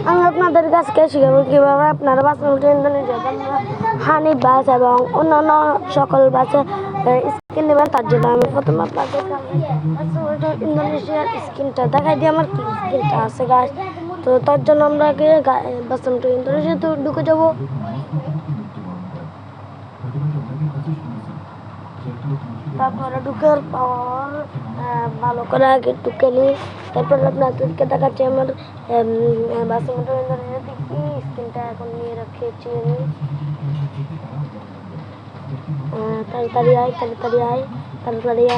আমি আপনাদের কাছে শিখাবো কীভাবে আপনারা বাসমতি ইন্দোনেশিয়া হানি বাস এবং অন্যান্য সকল বাসে স্কিন নেবেন। তার জন্য আমি প্রথমে আপনাদের ইন্দোনেশিয়ার স্কিনটা দেখাই দিই আমার কি স্কিনটা আছে গাছ। তো তার জন্য আমরা আগে বাসমতি ইন্দোনেশিয়াতে ঢুকে যাবো। তারপরে ঢুকার পর ভালো করে আগে ঢুকে নিই। তারপর আপনাদেরকে দেখাচ্ছি আমার বাসমতি ইন্দোনেশিয়াতে কি স্কিনটা এখন নিয়ে রেখেছি আমি। তাড়াতাড়ি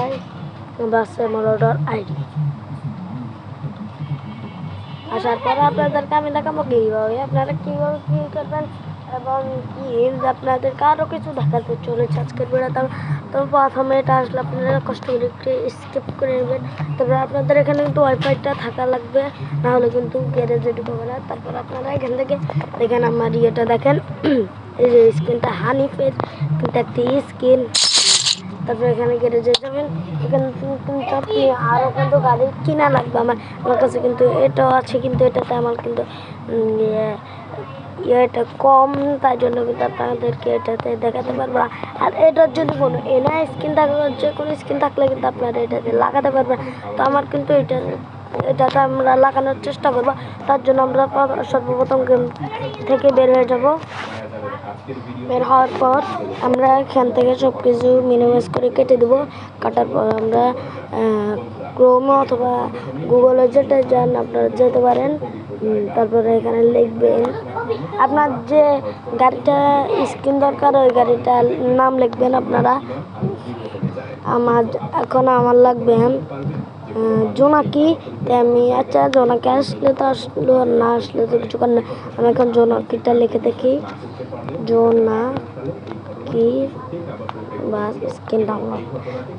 আয় বাস আমার অর্ডার আইডি আসার পরে আপনাদেরকে আমি দেখাবো কীভাবে আপনারা কীভাবে কী করবেন এবং কি আপনাদেরকে আরও কিছু দেখাতে চলেছে আজকের ভিডিওতে। তো প্রথমে এটা আসলে আপনারা কষ্ট করে একটু স্কিপ করে নেবেন। তারপরে আপনাদের এখানে কিন্তু ওয়াইফাইটা থাকা লাগবে, নাহলে কিন্তু গ্যারেজে ঢুকবে না। তারপর আপনারা এখান থেকে দেখেন আমার ইয়েটা দেখেন, এই যে স্ক্রিনটা হানিফের কিন্তু একটি স্ক্রিন। তারপরে এখানে গ্যারেজে যাবেন, এখানে কিন্তু আপনি আরও কিন্তু গাড়ি কিনা লাগবে। আমার কাছে কিন্তু এটাও আছে, কিন্তু এটাতে আমার কিন্তু এটা কম, তাই জন্য কিন্তু আপনাদেরকে এটাতে দেখাতে পারবো। আর এটার যদি কোনো স্কিন থাকে, যে কোনো স্কিন থাকলে কিন্তু আপনারা এটাতে লাগাতে পারবেন। তো আমার কিন্তু এটাতে আমরা লাগানোর চেষ্টা করবো। তার জন্য আমরা সর্বপ্রথম গেম থেকে বের হয়ে যাব। বের হওয়ার পর আমরা এখান থেকে সব কিছু মিনিমাইজ করে কেটে দেবো। কাটার পর আমরা ক্রোমে অথবা গুগলে যেটা যান আপনারা যেতে পারেন। তারপরে এখানে লিখবেন আপনার যে গাড়িটা স্ক্রিন দরকার, ওই গাড়িটার নাম লিখবেন আপনারা। আমার লাগবে জোনাকি। আমি আচ্ছা জোনাকি আসলে তো আসলো, না আসলে তো কিছু করার না। আমি এখন জোনাকিটা লিখে দেখি, জোনাকি বাস স্ক্রিন ডাউনলোড।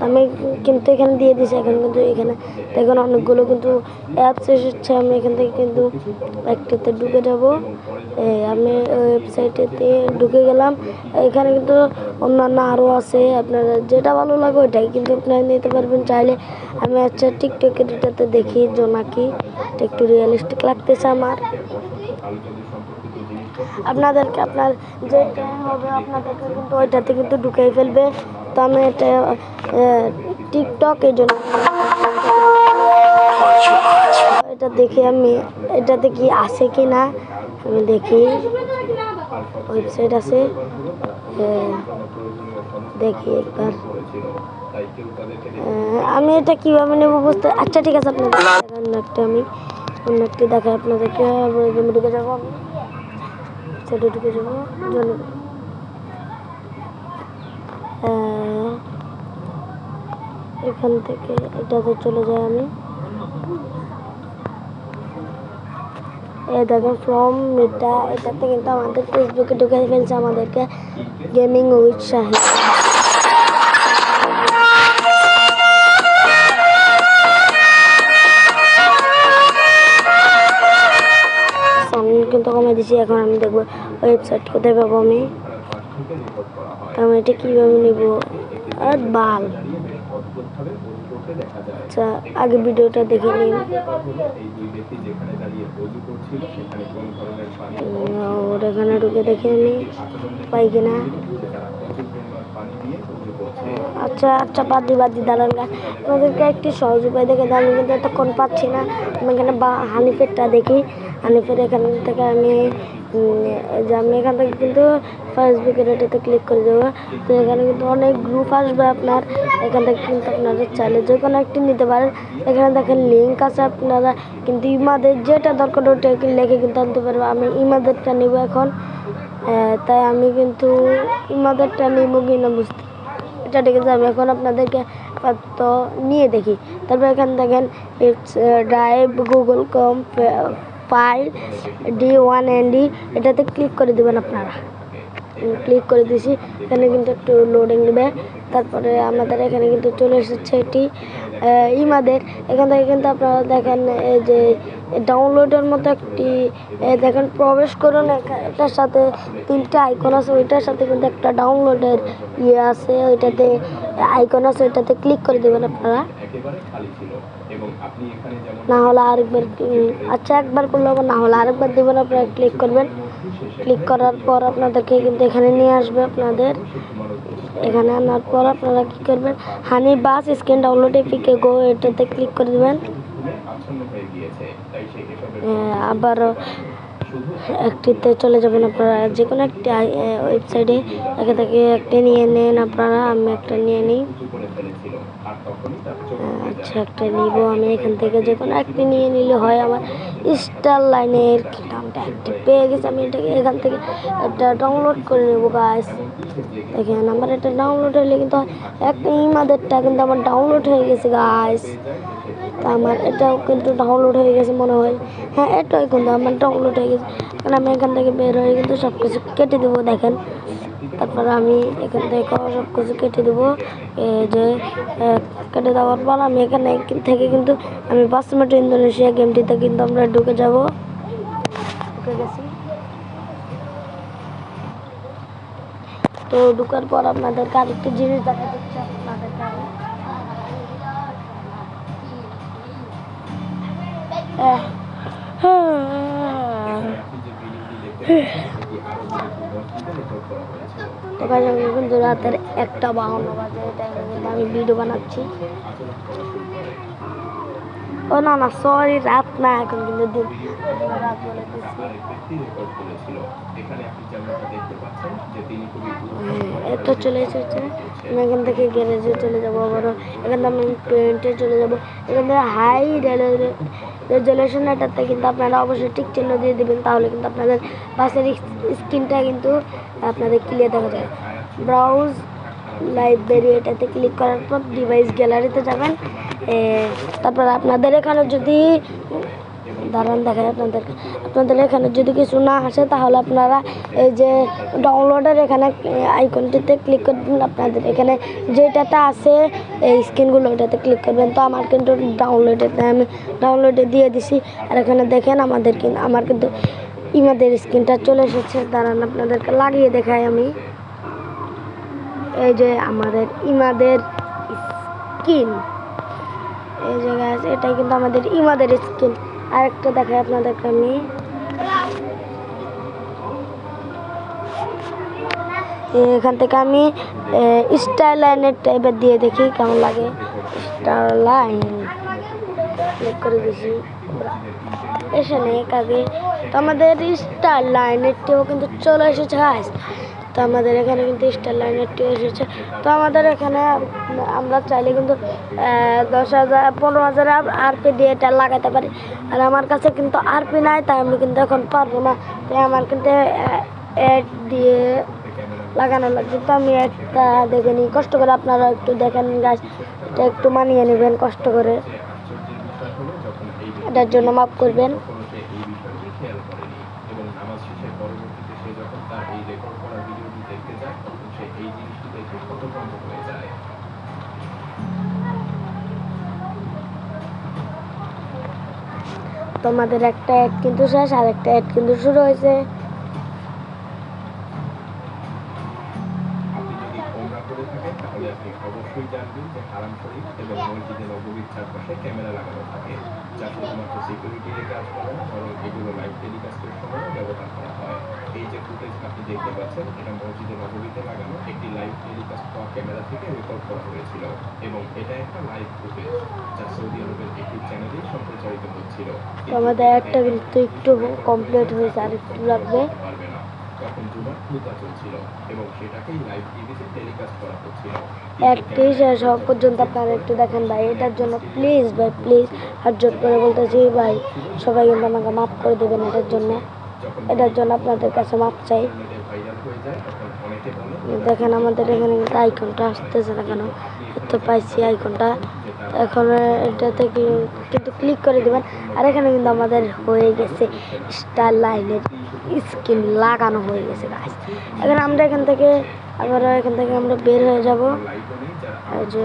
আমি কিন্তু এখানে দিয়ে দিয়েছি। এখন কিন্তু এখানে দেখুন অনেকগুলো কিন্তু অ্যাপস এসেছে। আমি এখান থেকে কিন্তু একটাতে ঢুকে যাব। আমি ওয়েবসাইটেতে ঢুকে গেলাম। এখানে কিন্তু অন্যান্য আরও আছে, আপনারা যেটা ভালো লাগে ওইটাই কিন্তু আপনারা নিতে পারবেন চাইলে। আমি আচ্ছা টিকটকের এটাতে দেখি জোনাকি, একটু রিয়েলিস্টিক লাগতেছে আমার। আপনাদেরকে আপনার যেটা হবে আপনাদেরকে কিন্তু ওইটাতে কিন্তু ঢুকাই ফেলবে। তো আমি এটা টিকটক এই জন্য এটা দেখি আমি এটাতে কি আছে কি না আমি দেখি। ওয়েবসাইট আছে, দেখি একবার। আমি এটা কীভাবে নেব বুঝতে, আচ্ছা ঠিক আছে আপনাদের অন্য একটি দেখাই আপনাদেরকে। ঢুকে যাবো, আমি সেটা ঢুকে যাবো। এখান থেকে এটাতে চলে যাই আমি। দেখেন ফ্রম এটাতে কিন্তু আমাদের ফেসবুকে ঢুকে ফেলছে আমাদেরকে গেমিং উইথ শাহিদ। কিন্তু কমে দিচ্ছি। এখন আমি দেখবো ওয়েবসাইট কোথায় পাবো আমি এটা কীভাবে নেব। আর বাল আচ্ছা আগে ভিডিওটা দেখে নিন। ওর এখানে ঢুকে দেখে নি পাই কিনা। আচ্ছা বাদ দি দাঁড়ান গাছ। আপনাদেরকে একটি সহজ উপায় দেখে দেয়, আমি কিন্তু এতক্ষণ পাচ্ছি না। আমি এখানে হানিফেরটা দেখি। হানিফের এখান থেকে আমি এখান থেকে কিন্তু ফেসবুকের এটাতে ক্লিক করে দেবো। তো এখানে কিন্তু অনেক গ্রুপ আসবে আপনার। এখান থেকে কিন্তু আপনারা চাইলে যে কোনো একটি নিতে পারেন। এখানে দেখেন লিঙ্ক আছে, আপনারা কিন্তু ইমাদের যেটা দরকার ওটা লিখে কিন্তু আনতে পারবো। আমি ইমাদেরটা নিব এখন, তাই আমি কিন্তু ইমাদেরটা নিব কিনা বুঝতে এটা ঠিক আছে। আমি এখন আপনাদেরকে তো নিয়ে দেখি। তারপর এখানে দেখেন it's drive Google com file D1ND এটাতে ক্লিক করে দেবেন আপনারা। ক্লিক করে দিছি। এখানে কিন্তু একটু লোডিং নেবে। তারপরে আমাদের এখানে কিন্তু চলে এসেছে এটি ইমাদের। এখান থেকে কিন্তু আপনারা দেখেন এই যে ডাউনলোডের মতো একটি দেখেন প্রবেশ করুন। এটার সাথে 3টা আইকন আছে, ওইটার সাথে কিন্তু একটা ডাউনলোডের আছে, ওইটাতে আইকন আছে, ওইটাতে ক্লিক করে দেবেন আপনারা। না হলে আরেকবার আচ্ছা একবার করলে হবে, না হলে আরেকবার দেবেন। আপনারা ক্লিক করবেন। ক্লিক করার পর আপনাদেরকে কিন্তু এখানে নিয়ে আসবে। আপনাদের এখানে আনার পর আপনারা কী করবেন, হানি বাস স্ক্রিন ডাউনলোড এপিকে গো, এটাতে ক্লিক করে দেবেন। আবার একটিতে চলে যাবেন আপনারা, যে কোনো একটি ওয়েবসাইটে এখান থেকে একটা নিয়ে নেন আপনারা। আমি একটা নিয়ে নিই। আচ্ছা একটা নিব আমি এখান থেকে, যে কোনো একটি নিয়ে নিলে হয়। আমার স্টার লাইনের নামটা একটি পেয়ে গেছে, আমি এটাকে এখান থেকে একটা ডাউনলোড করে নেব গাইস। দেখেন আমার এটা ডাউনলোড হলে কিন্তু একটা ইমাদেরটা কিন্তু আমার ডাউনলোড হয়ে গেছে গাইস। তা আমার এটাও কিন্তু ডাউনলোড হয়ে গেছে মনে হয়। হ্যাঁ এটাই কিন্তু আমার ডাউনলোড হয়ে গেছে। কারণ আমি এখান থেকে বের হয়ে কিন্তু সব কিছু কেটে দেবো দেখেন। তারপর আমি এখান থেকে সব কিছু কেটে দেবো। যে কেটে দেওয়ার পর আমি এখানে থেকে কিন্তু আমি 5 মিনিট ইন্দোনেশিয়া গেমটিতে কিন্তু আমরা ঢুকে যাবো। ঢুকে গেছি। তো ঢুকার পর আপনাদেরকে আরেকটি জিনিস দেখা যাচ্ছে আপনাদেরকে কিন্তু রাতের 1:52 বাজে। আমি ভিডিও বানাচ্ছি। ও না না সরি, রাত না, এখন কিন্তু দিন। রাত বলে এটা চলে এসেছে। আমি এখান থেকে গ্যারেজে চলে যাবো। আবারও এখান থেকে আমি পেন্টে চলে যাবো। এখান থেকে হাই রেজুলেশন, এটাতে কিন্তু আপনারা অবশ্যই টিক চিহ্ন দিয়ে দেবেন, তাহলে কিন্তু আপনাদের বাসের স্ক্রিনটা কিন্তু আপনাদের ক্লিয়ার দেখা যায়। ব্রাউজ লাইব্রেরি, এটাতে ক্লিক করার পর ডিভাইস গ্যালারিতে যাবেন। তারপর আপনাদের এখানে যদি দাঁড়ান দেখায় আপনাদের এখানে যদি কিছু না আসে, তাহলে আপনারা এই যে ডাউনলোডের এখানে আইকনটিতে ক্লিক করবেন। আপনাদের এখানে যেটাতে আছে এই স্ক্রিনগুলো, ওটাতে ক্লিক করবেন। তো আমার কিন্তু আমি ডাউনলোডে দিয়ে দিছি। আর এখানে দেখেন আমার কিন্তু ইমাদের স্ক্রিনটা চলে এসেছে। দাঁড়ান আপনাদেরকে লাগিয়ে দেখাই আমি। এই যে আমাদের ইমাদের স্ক্রিন, এই জায়গায় আছে, এটাই কিন্তু আমাদের ইমাদের স্ক্রিন। আরেকটা দেখাই আপনাদেরকে আমি। এখান থেকে আমি স্টার লাইনের টাইপের দিয়ে দেখি কেমন লাগে। স্টার লাইন ক্লিক করে দিছি, এসে নেক আগে। তো আমাদের স্টার লাইনেরটিও কিন্তু চলে এসেছে গাইস। তো আমাদের এখানে কিন্তু স্টার লাইনেরটিও এসেছে। তো আমাদের এখানে আমরা চাইলে কিন্তু 10,000 15,000 আরপি দিয়ে এটা লাগাতে পারি। আর আমার কাছে কিন্তু আরপি নাই, তাই আমি কিন্তু এখন পারবো না। তাই আমার কিন্তু অ্যাড দিয়ে লাগানো লাগবে। তো আমি একটা দেখে নিই কষ্ট করে, আপনারা একটু দেখেন গাছ, এটা একটু মানিয়ে নেবেন কষ্ট করে। এটার জন্য মাফ করবেন। তোমাদের একটা অ্যাড কিন্তু শেষ, আর একটা অ্যাড কিন্তু শুরু হয়েছে। অবশ্যই জানবেন যে হারাম শরীফ এবং মসজিদে নববীর চারপাশে ক্যামেরা লাগানো থাকে, যা শুধুমাত্র সিকিউরিটির কাজ করে না, বরং এগুলো লাইভ টেলিকাস্টের সময় ব্যবহার করা হয়। এই যে ফুটেজ আপনি দেখতে পাচ্ছেন, এটা মসজিদে নববীতে লাগানো একটি লাইভ টেলিকাস্ট হওয়া ক্যামেরা থেকে রেকর্ড করা হয়েছিল, এবং এটা একটা লাইভ ফুটেজ যা সৌদি আরবের একটি চ্যানেলে সম্প্রচারিত হচ্ছিল। আমাদের একটা কিন্তু একটু কমপ্লিট হয়েছে, আর একটু লাগবে। তখন জুমার খুতবা চলছিল এবং সেটাকেই লাইভ টিভিতে টেলিকাস্ট করা হচ্ছিল। একটি শেষ হওয়া পর্যন্ত আপনারা একটু দেখেন ভাই। এটার জন্য প্লিজ ভাই, প্লিজ হাত জোর করে বলতেছি ভাই, সবাই কিন্তু আমাকে মাফ করে দেবেন। এটার জন্য আপনাদের কাছে মাফ চাই। দেখেন আমাদের এখানে কিন্তু আইকনটা আসতেছে না কেন, তো পাইছি আইকনটা। এখন এটাতে কিন্তু ক্লিক করে দেবেন। আর এখানে কিন্তু আমাদের হয়ে গেছে স্টার লাইনের স্কিন লাগানো হয়ে গেছে গাইস। এখন আমরা এখান থেকে আমরা বের হয়ে যাব। এই যে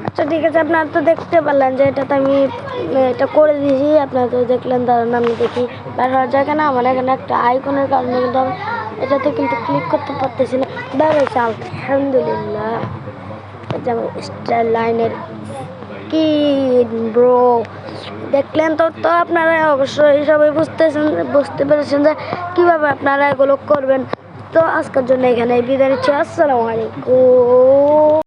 আচ্ছা ঠিক আছে, আপনারা তো দেখতে পারলেন যে এটাতে আমি এটা করে দিয়েছি। আপনারা তো দেখলেন, দাঁড়ান আমি দেখি বের হওয়ার জায়গা না। আমার এখানে একটা আইকনের কারণে কিন্তু আমি এটাতে কিন্তু ক্লিক করতে পারতেছি না। বেরোচ্ছে আলহামদুলিল্লাহ। যেমন স্টার লাইনের কি ব্রো দেখলেন তো আপনারা অবশ্যই সবাই বুঝতে পেরেছেন যে কীভাবে আপনারা এগুলো করবেন। তো আজকের জন্য এখানে বিদায় নিচ্ছি। আসসালামু আলাইকুম।